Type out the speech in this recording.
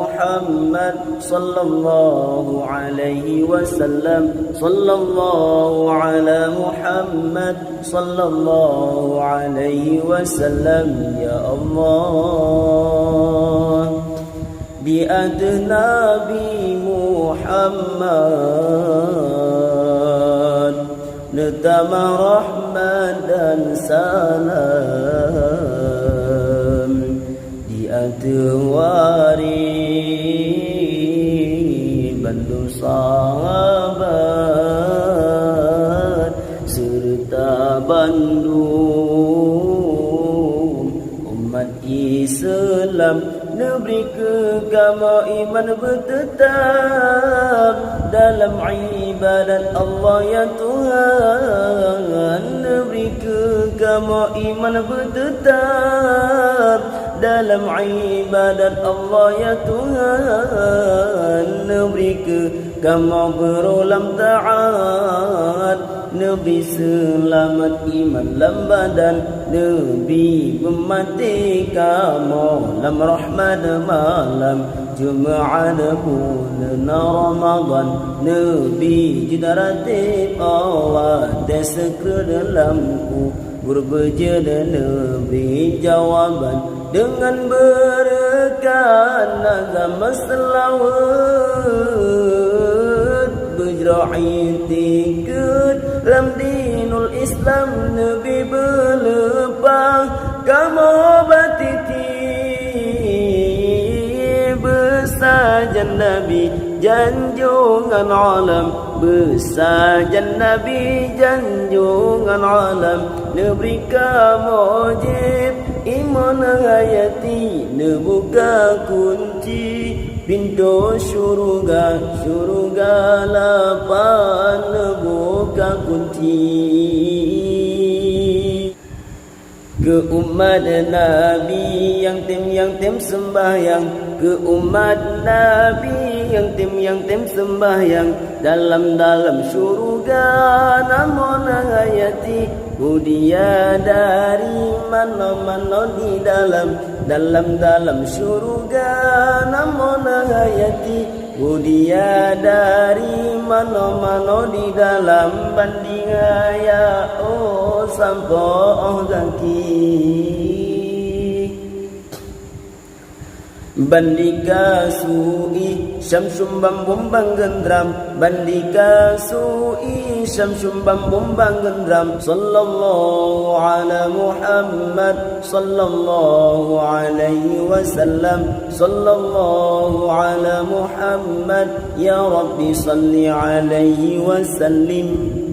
محمد صلى الله عليه وسلم صلى الله على محمد صلى الله عليه وسلم يا الله بأدنى محمد نتمى رحمة dan salam di atwari Bandung sahabat serta Bandung umat Islam negeri kegama iman bertetap dalam ibadat Allah ya Tuhan. Negeri kegama iman bertetap dalam ibadat Allah ya Tuhan. Negeri kegama berulam taat, Nabi selamat iman lam badan, Nabi memati kamu lam rahmat malam Jumaat bulan Ramadan, Nabi judaratib awal desekre dalamku berbejana Nabi jawaban dengan berkat nazam selawat berjera'i tiket dalam dinul Islam Nabi berlepah kamu batiti bersajan Nabi janjungan alam bersajan Nabi janjungan alam Nabi kamujib iman hayati nebuka kunci pintu syurga syurga lapan nebuka kunci ke umat Nabi yang tim sembahyang ke umat Nabi yang tim sembahyang dalam syurga namun hayati budia dari mana di dalam syurga namun hayati budia dari mana di dalam banding ya oh sampo zaki bandika su'i syamsum bumbang gendram bandika su'i syamsum bumbang gendram sallallahu ala Muhammad sallallahu alaihi wasallam sallallahu ala Muhammad ya Rabbi salli alaihi wasallim